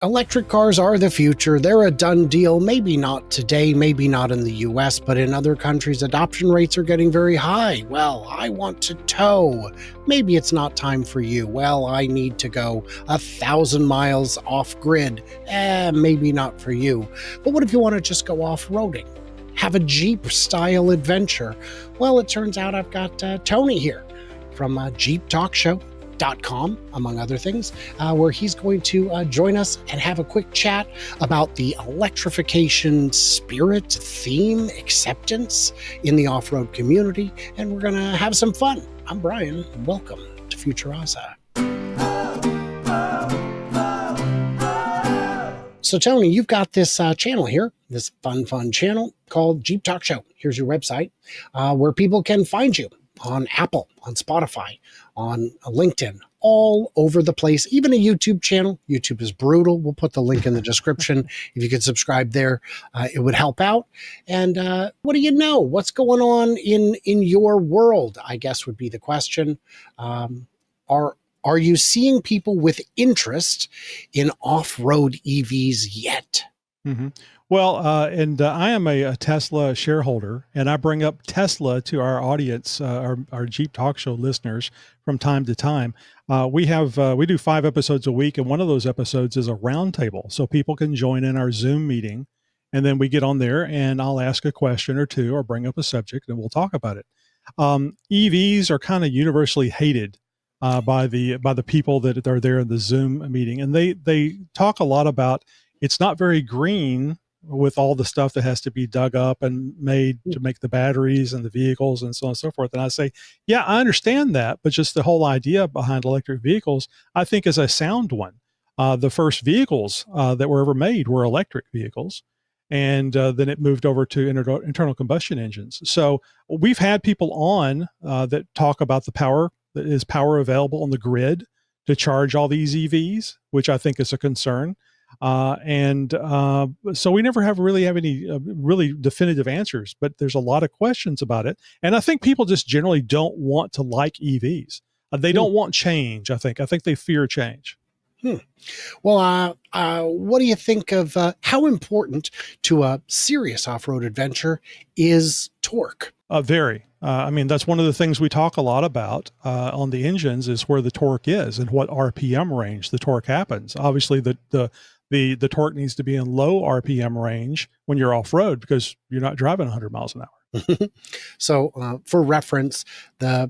Electric cars are the future. They're a done deal. Maybe not today, maybe not in the US, but in other countries, adoption rates are getting very high. Well, I want to tow. Maybe it's not time for you. Well, I need to go 1,000 miles off grid. Maybe not for you. But what if you want to just go off-roading? Have a Jeep style adventure? Well, it turns out I've got Tony here from Jeep Talk Show. .com, among other things, where he's going to join us and have a quick chat about the electrification spirit, theme, acceptance in the off-road community, and we're going to have some fun. I'm Brian. Welcome to Futuraza. So Tony, you've got this channel here, this fun channel called Jeep Talk Show. Here's your website where people can find you on Apple, on Spotify, on LinkedIn, all over the place, even a YouTube channel. YouTube is brutal. We'll put the link in the description. If you could subscribe there, it would help out. And what do you know? What's going on in your world, I guess would be the question. Are you seeing people with interest in off-road EVs yet? Mm-hmm. Well, I am a Tesla shareholder, and I bring up Tesla to our audience, our Jeep Talk Show listeners from time to time. We do 5 episodes a week, and one of those episodes is a roundtable, so people can join in our Zoom meeting, and then we get on there, and I'll ask a question or two, or bring up a subject, and we'll talk about it. EVs are kind of universally hated by the people that are there in the Zoom meeting, and they talk a lot about it's not very green with all the stuff that has to be dug up and made to make the batteries and the vehicles and so on and so forth. And I say, yeah, I understand that, but just the whole idea behind electric vehicles, I think, is a sound one. The first vehicles that were ever made were electric vehicles. And then it moved over to internal combustion engines. So we've had people on that talk about the power available on the grid to charge all these EVs, which I think is a concern. So we never really have any really definitive answers, but there's a lot of questions about it. And I think people just generally don't want to like EVs. They don't want change. I think they fear change. Well, what do you think of how important to a serious off-road adventure is torque? Very. I mean, that's one of the things we talk a lot about on the engines is where the torque is and what RPM range the torque happens. Obviously, the torque needs to be in low RPM range when you're off-road because you're not driving 100 miles an hour. So for reference, the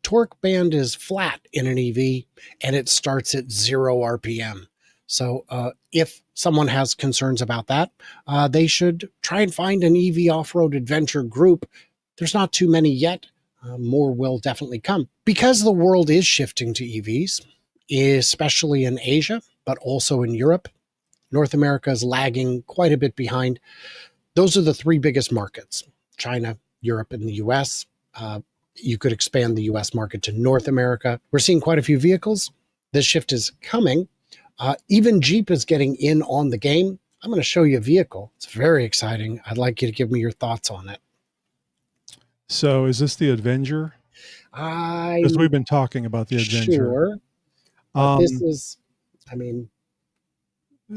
torque band is flat in an EV and it starts at 0 RPM. So if someone has concerns about that, they should try and find an EV off-road adventure group. There's not too many yet. More will definitely come. Because the world is shifting to EVs, especially in Asia, but also in Europe. North America is lagging quite a bit behind. Those are the 3 biggest markets: China, Europe, and the US. You could expand the US market to North America. We're seeing quite a few vehicles. This shift is coming. Even Jeep is getting in on the game. I'm going to show you a vehicle. It's very exciting. I'd like you to give me your thoughts on it. So is this the Avenger? Because we've been talking about the Avenger. Sure. This is, I mean,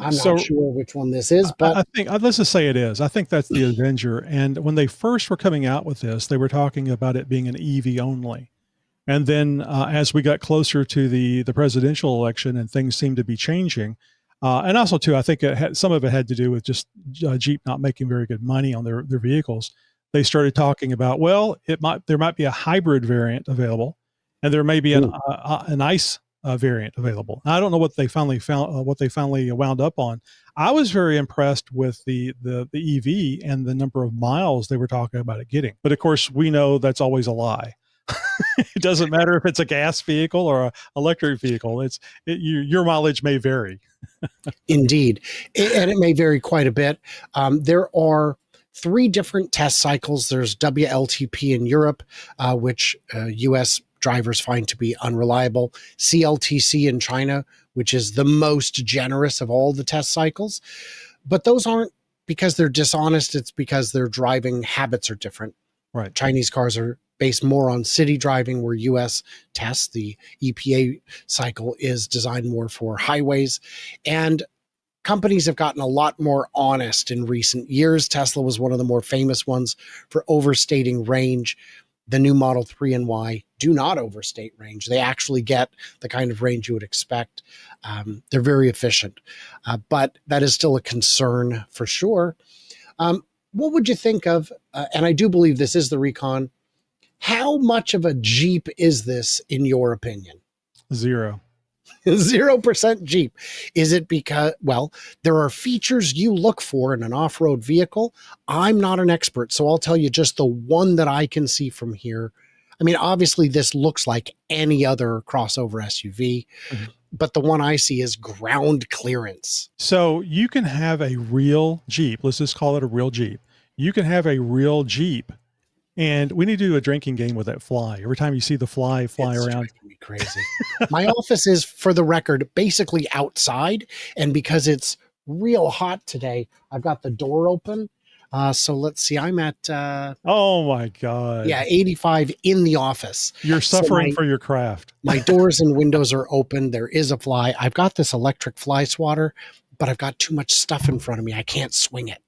I'm not sure which one this is, but I think let's just say it is. I think that's the Avenger. And when they first were coming out with this, they were talking about it being an EV only. And then as we got closer to the presidential election and things seemed to be changing, and also too, I think some of it had to do with just Jeep not making very good money on their vehicles. They started talking about, well, there might be a hybrid variant available, and there may be an ICE variant available. I don't know what they finally found, what they finally wound up on. I was very impressed with the EV and the number of miles they were talking about it getting. But of course, we know that's always a lie. It doesn't matter if it's a gas vehicle or an electric vehicle. Your mileage may vary. Indeed, and it may vary quite a bit. There are 3 different test cycles. There's WLTP in Europe, which US drivers find to be unreliable. CLTC in China, which is the most generous of all the test cycles. But those aren't because they're dishonest. It's because their driving habits are different. Right. Chinese cars are based more on city driving, where US tests, the EPA cycle, is designed more for highways. And companies have gotten a lot more honest in recent years. Tesla was one of the more famous ones for overstating range. The new Model 3 and Y do not overstate range. They actually get the kind of range you would expect. They're very efficient, but that is still a concern for sure. What would you think of, and I do believe this is the Recon, how much of a Jeep is this in your opinion? Zero. 0% Jeep. Is it because, well, there are features you look for in an off-road vehicle? I'm not an expert, so I'll tell you just the one that I can see from here. I mean, obviously this looks like any other crossover SUV, Mhm. but the one I see is ground clearance. So you can have a real Jeep. Let's just call it a real Jeep. You can have a real Jeep, and we need to do a drinking game with that fly. Every time you see the fly It's around. driving me crazy. My office is, for the record, basically outside, and because it's real hot today, I've got the door open. So let's see, I'm at Oh my God. 85 in the office. You're So suffering for your craft. my doors and windows are open. There is a fly. I've got this electric fly swatter, but I've got too much stuff in front of me. I can't swing it.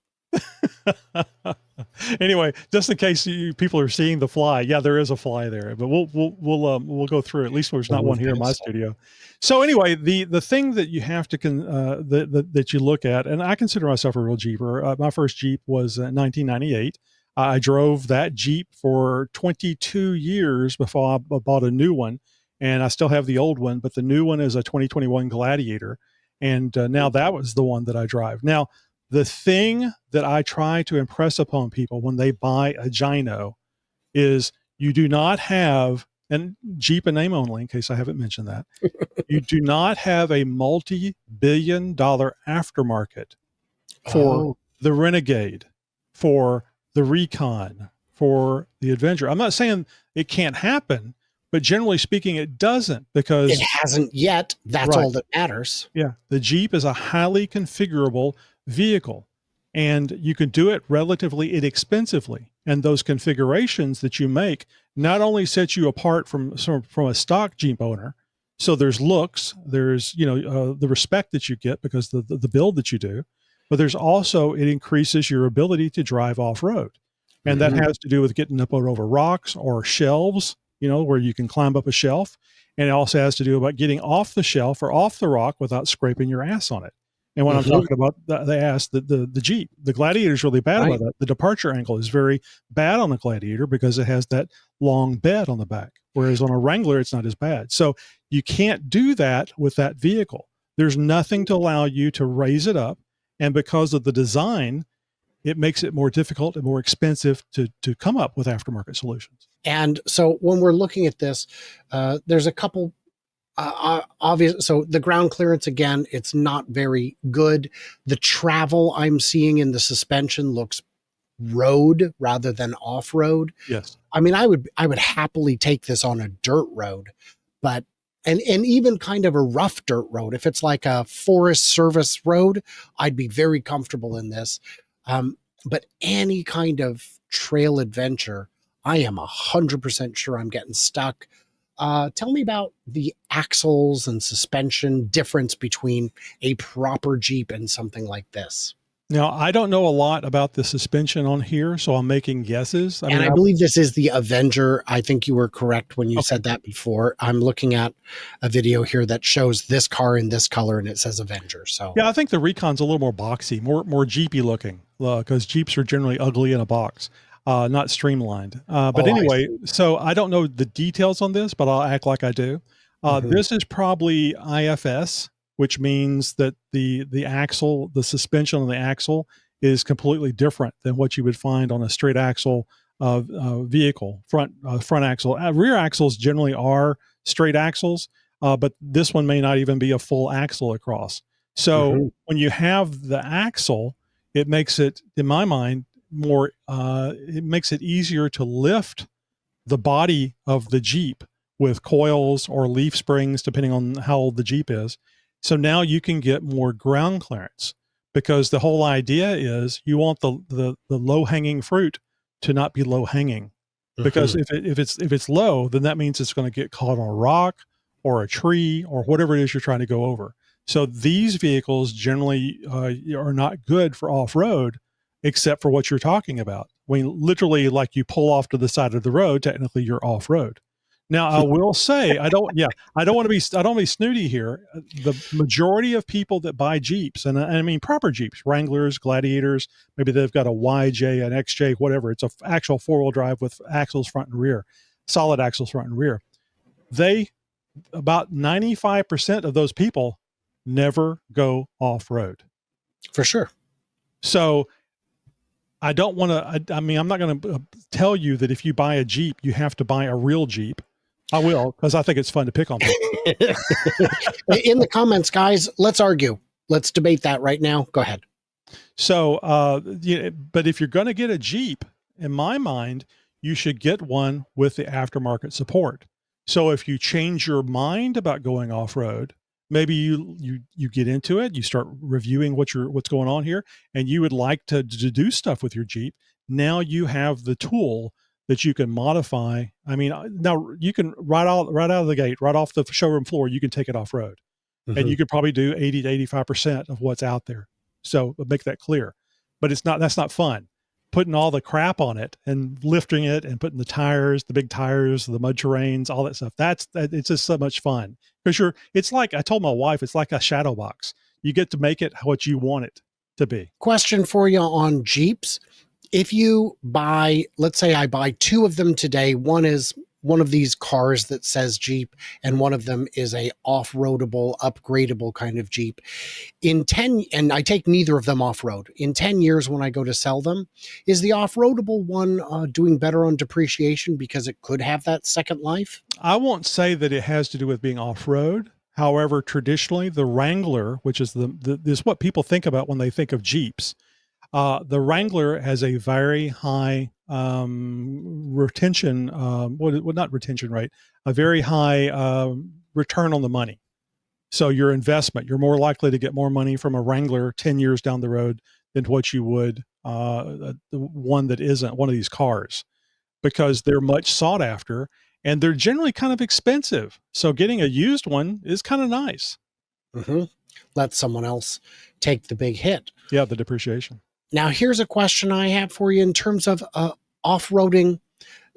Anyway, just in case people are seeing the fly, yeah, there is a fly there, but we'll go through. At least there's not one here in my studio. So anyway, the thing that you have to that you look at, and I consider myself a real Jeeper. My first Jeep was 1998. I drove that Jeep for 22 years before I bought a new one, and I still have the old one, but the new one is a 2021 Gladiator, and now that was the one that I drive now. The thing that I try to impress upon people when they buy a Gyno is you do not have, and Jeep in name only, in case I haven't mentioned that, you do not have a multi-billion-dollar aftermarket for Oh, the Renegade, for the Recon, for the Avenger. I'm not saying it can't happen, but generally speaking, it doesn't, it because hasn't yet. That's right. all that matters. Yeah, the Jeep is a highly configurable vehicle, and you can do it relatively inexpensively. And those configurations that you make not only set you apart from a stock Jeep owner. So there's looks, there's the respect that you get because the build that you do, but there's also, it increases your ability to drive off road, and that Mhm. has to do with getting up over rocks or shelves, where you can climb up a shelf. And it also has to do about getting off the shelf or off the rock without scraping your ass on it. And when I'm Mhm. talking about the ass, the Jeep, the Gladiator is really bad about Right. that. The departure angle is very bad on the Gladiator because it has that long bed on the back, whereas on a Wrangler, it's not as bad. So you can't do that with that vehicle. There's nothing to allow you to raise it up. And because of the design, it makes it more difficult and more expensive to come up with aftermarket solutions. And so when we're looking at this, there's a couple obvious. So the ground clearance, again, it's not very good. The travel I'm seeing in the suspension looks road rather than off road. Yes. I mean, I would happily take this on a dirt road, but and even kind of a rough dirt road. If it's like a Forest Service road, I'd be very comfortable in this. But any kind of trail adventure, I am 100% sure I'm getting stuck. Tell me about the axles and suspension difference between a proper Jeep and something like this. Now, I don't know a lot about the suspension on here, so I'm making guesses. I And mean, I believe this is the Avenger. I think you were correct when you okay. said that before. I'm looking at a video here that shows this car in this color and it says Avenger. So, Yeah, I think the Recon's a little more boxy, more Jeepy looking, because Jeeps are generally ugly in a box, not streamlined. But oh, I anyway, see. so I don't know the details on this, but I'll act like I do. Mhm. This is probably IFS, which means that the axle, the suspension on the axle, is completely different than what you would find on a straight axle vehicle. Front axle, rear axles generally are straight axles, but this one may not even be a full axle across. So Mhm. when you have the axle, it makes it, in my mind, more. It makes it easier to lift the body of the Jeep with coils or leaf springs, depending on how old the Jeep is. So now you can get more ground clearance, because the whole idea is you want the low hanging fruit to not be low hanging, because Mhm. if it's low, then that means it's going to get caught on a rock or a tree or whatever it is you're trying to go over. So these vehicles generally are not good for off-road, except for what you're talking about. When literally, like you pull off to the side of the road, technically you're off-road. Now, I will say, I don't want to be snooty here. The majority of people that buy Jeeps, and I mean proper Jeeps, Wranglers, Gladiators, maybe they've got a YJ, an XJ, whatever. It's a actual four-wheel drive with axles front and rear, solid axles front and rear. They About 95% of those people never go off road. For sure. So I don't want to, I mean, I'm not going to tell you that if you buy a Jeep, you have to buy a real Jeep. I will, because I think it's fun to pick on people. In the comments, guys, let's argue. Let's debate that right now. Go ahead. So, but if you're going to get a Jeep, in my mind, you should get one with the aftermarket support. So if you change your mind about going off-road, maybe you get into it, you start reviewing what's going on here, and you would like to do stuff with your Jeep. Now you have the tool that you can modify. I mean, now you can right out of the gate, right off the showroom floor, you can take it off-road. And you could probably do 80 to 85% of what's out there. So make that clear. But that's not fun. Putting all the crap on it and lifting it and putting the tires, the big tires, the mud terrains, all that stuff. It's just so much fun. Because it's like, I told my wife, it's like a shadow box. You get to make it what you want it to be. Question for you on Jeeps. If you buy, let's say I buy two of them today, one is one of these cars that says Jeep, and one of them is a off-roadable, upgradable kind of Jeep. And I take neither of them off-road. In 10 years, when I go to sell them, is the off-roadable one doing better on depreciation because it could have that second life? I won't say that it has to do with being off-road. However, traditionally, the Wrangler, which is is what people think about when they think of Jeeps. The Wrangler has a very high retention, not retention rate, a very high return on the money. So your investment, you're more likely to get more money from a Wrangler 10 years down the road than what you would the one that isn't one of these cars, because they're much sought after and they're generally kind of expensive. So getting a used one is kind of nice. Let someone else take the big hit. Yeah, the depreciation. Now, here's a question I have for you in terms of off-roading.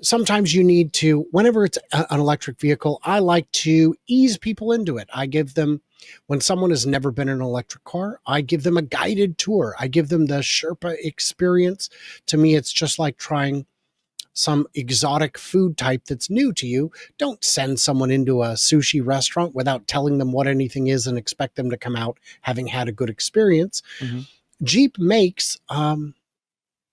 Sometimes you need to, whenever it's an electric vehicle, I like to ease people into it. I give them, when someone has never been in an electric car, I give them a guided tour. I give them the Sherpa experience. To me, it's just like trying some exotic food type that's new to you. Don't send someone into a sushi restaurant without telling them what anything is and expect them to come out having had a good experience. Jeep makes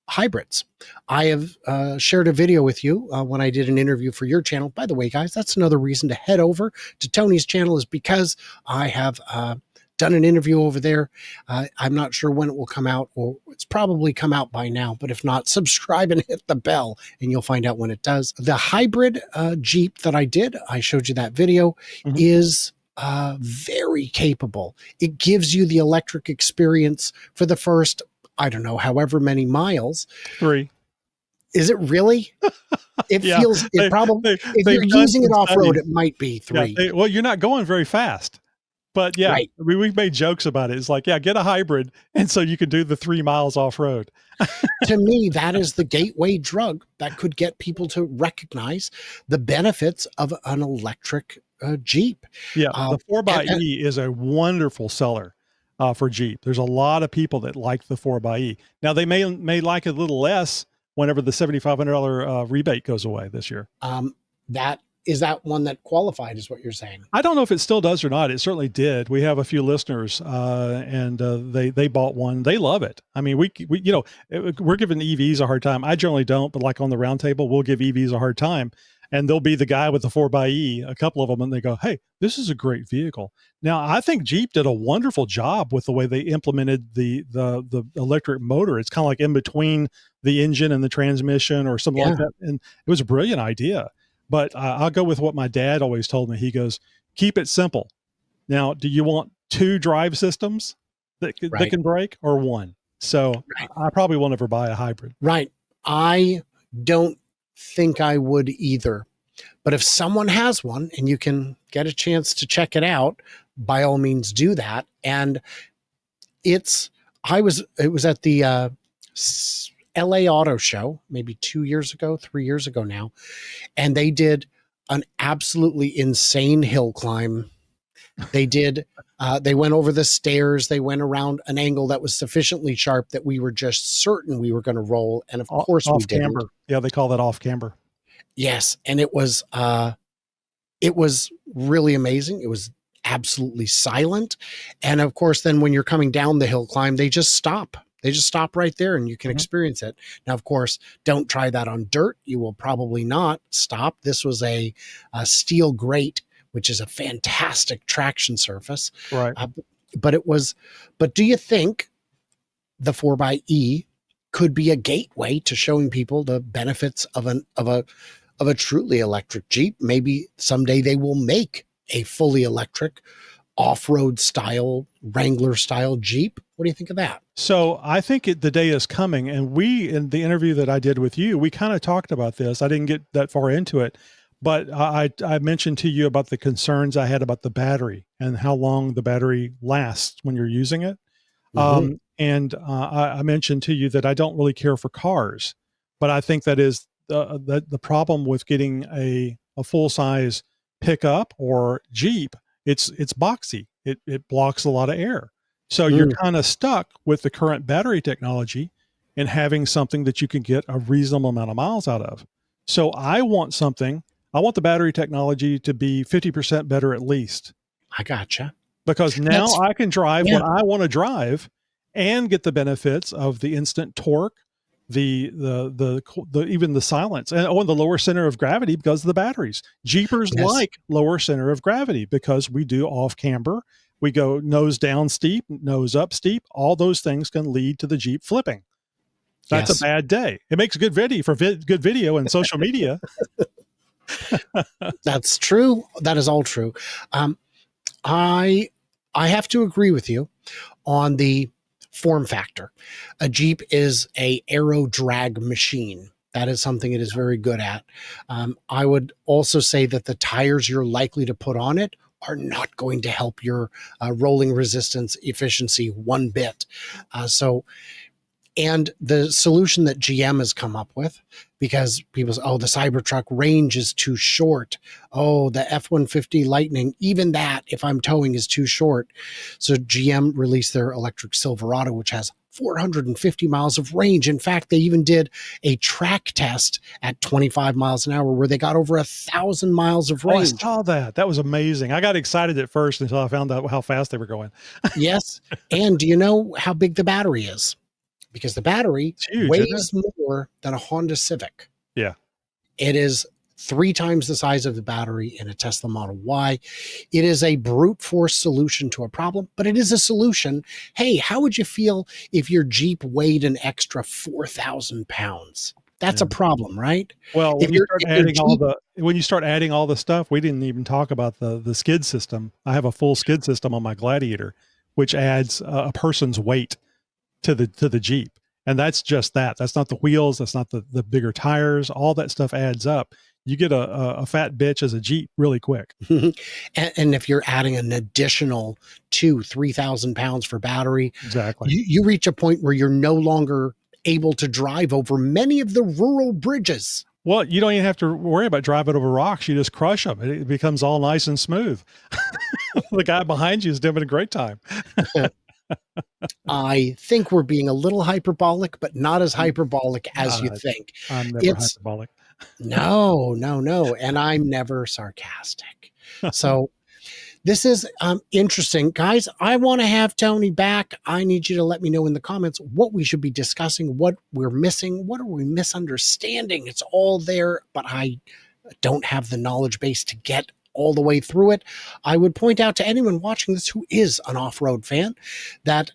hybrids. I have shared a video with you when I did an interview for your channel. By the way, guys, that's another reason to head over to Tony's channel, is because I have done an interview over there. I'm not sure when it will come out, or it's probably come out by now, but if not, subscribe and hit the bell and you'll find out when it does. The hybrid Jeep that I did, I showed you that video, is very capable. It gives you the electric experience for the first, I don't know, however many miles. 3. Is it really? It feels, it probably, if you're using it off-road, it might be 3. Yeah, well, you're not going very fast. But yeah, right. I mean, we've made jokes about it. It's like, yeah, get a hybrid, and so you can do the 3 miles off-road. To me, that is the gateway drug that could get people to recognize the benefits of an electric Jeep. Yeah, the 4xe is a wonderful seller for Jeep. There's a lot of people that like the 4xe. Now, they may like it a little less whenever the $7,500 rebate goes away this year. Is that one that qualified, is what you're saying? I don't know if it still does or not. It certainly did. We have a few listeners, and they bought one. They love it. I mean, we we're giving EVs a hard time. I generally don't, but like on the roundtable, we'll give EVs a hard time, and there'll be the guy with the 4xe, a couple of them, and they go, "Hey, this is a great vehicle." Now, I think Jeep did a wonderful job with the way they implemented the electric motor. It's kind of like in between the engine and the transmission or something like that, and it was a brilliant idea. But I'll go with what my dad always told me. He goes, keep it simple. Now, do you want 2 drive systems that can break, or 1? So I probably won't ever buy a hybrid. Right. I don't think I would either. But if someone has one and you can get a chance to check it out, by all means do that. And it was at the LA Auto Show maybe 2 years ago, 3 years ago now, and they did an absolutely insane hill climb. They did. They went over the stairs. They went around an angle that was sufficiently sharp that we were just certain we were going to roll, and of course we Off didn't. camber. Yeah, they call that off camber. Yes, and it was really amazing. It was absolutely silent. And of course, then when you're coming down the hill climb, they just stop. They just stop right there and you can experience it. Now, of course, don't try that on dirt. You will probably not stop. This was a steel grate, which is a fantastic traction surface. Right. But do you think the 4xe could be a gateway to showing people the benefits of a truly electric Jeep? Maybe someday they will make a fully electric off-road style Wrangler style Jeep. What do you think of that? So I think the day is coming, and we, in the interview that I did with you, we kind of talked about this. I didn't get that far into it, but I mentioned to you about the concerns I had about the battery and how long the battery lasts when you're using it. Mm-hmm. And I mentioned to you that I don't really care for cars, but I think that is the problem with getting a full size pickup or Jeep. It's boxy. It blocks a lot of air. So you're kind of stuck with the current battery technology and having something that you can get a reasonable amount of miles out of. So I want the battery technology to be 50% better at least. I gotcha. Because now I can drive what I want to drive and get the benefits of the instant torque, the even the silence, and the lower center of gravity because of the batteries. Jeepers like lower center of gravity because we do off camber. We go nose down steep, nose up steep. All those things can lead to the Jeep flipping. That's a bad day. It makes good video for good video and social media. That's true. That is all true. I have to agree with you on the form factor. A Jeep is a aero drag machine. That is something it is very good at. I would also say that the tires you're likely to put on it are not going to help your rolling resistance efficiency one bit. And the solution that GM has come up with, because people say, oh, the Cybertruck range is too short. Oh, the F-150 Lightning, even that, if I'm towing, is too short. So GM released their electric Silverado, which has 450 miles of range. In fact, they even did a track test at 25 miles an hour where they got over 1,000 miles of range. Oh, I saw that. That was amazing. I got excited at first until I found out how fast they were going. Yes. And do you know how big the battery is? Because the battery weighs more than a Honda Civic. Yeah. It is 3 times the size of the battery in a Tesla Model Y. It is a brute force solution to a problem, but it is a solution. Hey, how would you feel if your Jeep weighed an extra 4,000 pounds? That's a problem, right? Well, when you start adding all the stuff, we didn't even talk about the skid system. I have a full skid system on my Gladiator, which adds a person's weight to the Jeep. And that's just that. That's not the wheels. That's not the bigger tires. All that stuff adds up. You get a fat bitch as a Jeep really quick. And if you're adding an additional 3,000 pounds for battery, exactly, you reach a point where you're no longer able to drive over many of the rural bridges. Well, you don't even have to worry about driving over rocks. You just crush them. It becomes all nice and smooth. The guy behind you is having a great time. I think we're being a little hyperbolic, but not as hyperbolic as you think. I'm never hyperbolic. No. And I'm never sarcastic. So this is interesting. Guys, I want to have Tony back. I need you to let me know in the comments what we should be discussing, what we're missing, what are we misunderstanding. It's all there, but I don't have the knowledge base to get all the way through it. I would point out to anyone watching this who is an off-road fan that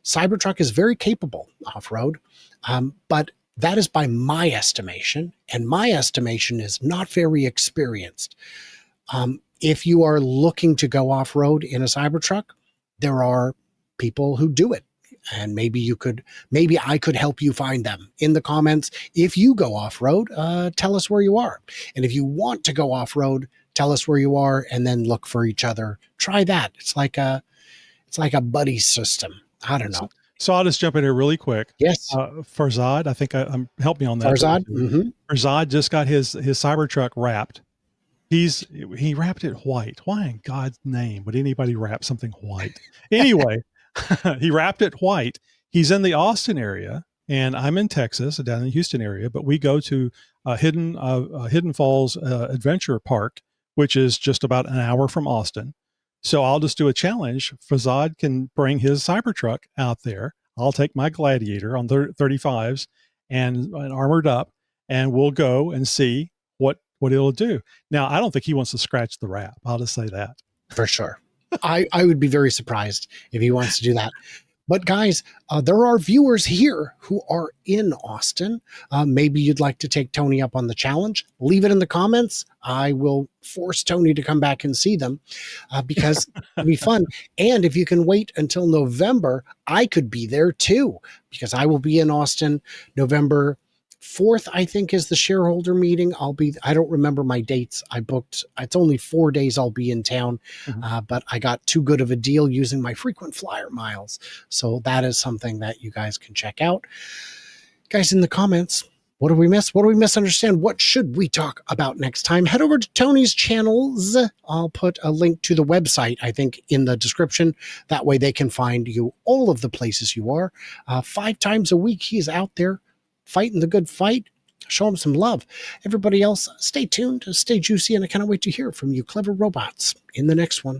Cybertruck is very capable off-road, but that is by my estimation, and my estimation is not very experienced. If you are looking to go off-road in a Cybertruck, there are people who do it. and maybe I could help you find them in the comments. If you go off road, tell us where you are. And if you want to go off road, tell us where you are and then look for each other. Try that. It's like a buddy system. I don't know. So I'll just jump in here really quick. Yes. Farzad, I think help me on that. Farzad. Mm-hmm. Farzad just got his Cybertruck wrapped. He wrapped it white. Why in God's name would anybody wrap something white? Anyway, he wrapped it white. He's in the Austin area, and I'm in Texas, down in the Houston area. But we go to Hidden Falls Adventure Park, which is just about an hour from Austin. So I'll just do a challenge. Fazad can bring his Cybertruck out there. I'll take my Gladiator on 35s and armored up, and we'll go and see what it'll do. Now, I don't think he wants to scratch the wrap. I'll just say that. For sure. I would be very surprised if he wants to do that. But guys, there are viewers here who are in Austin. Maybe you'd like to take Tony up on the challenge. Leave it in the comments. I will force Tony to come back and see them because it'll be fun. And if you can wait until November, I could be there too, because I will be in Austin November 4th, I think, is the shareholder meeting. I don't remember my dates. I booked, it's only 4 days I'll be in town, but I got too good of a deal using my frequent flyer miles. So that is something that you guys can check out. Guys, in the comments, what do we miss? What do we misunderstand? What should we talk about next time? Head over to Tony's channels. I'll put a link to the website, I think, in the description. That way they can find you all of the places you are. 5 times a week, he's out there fighting the good fight. Show him some love. Everybody else, stay tuned, stay juicy, and I cannot wait to hear from you clever robots in the next one.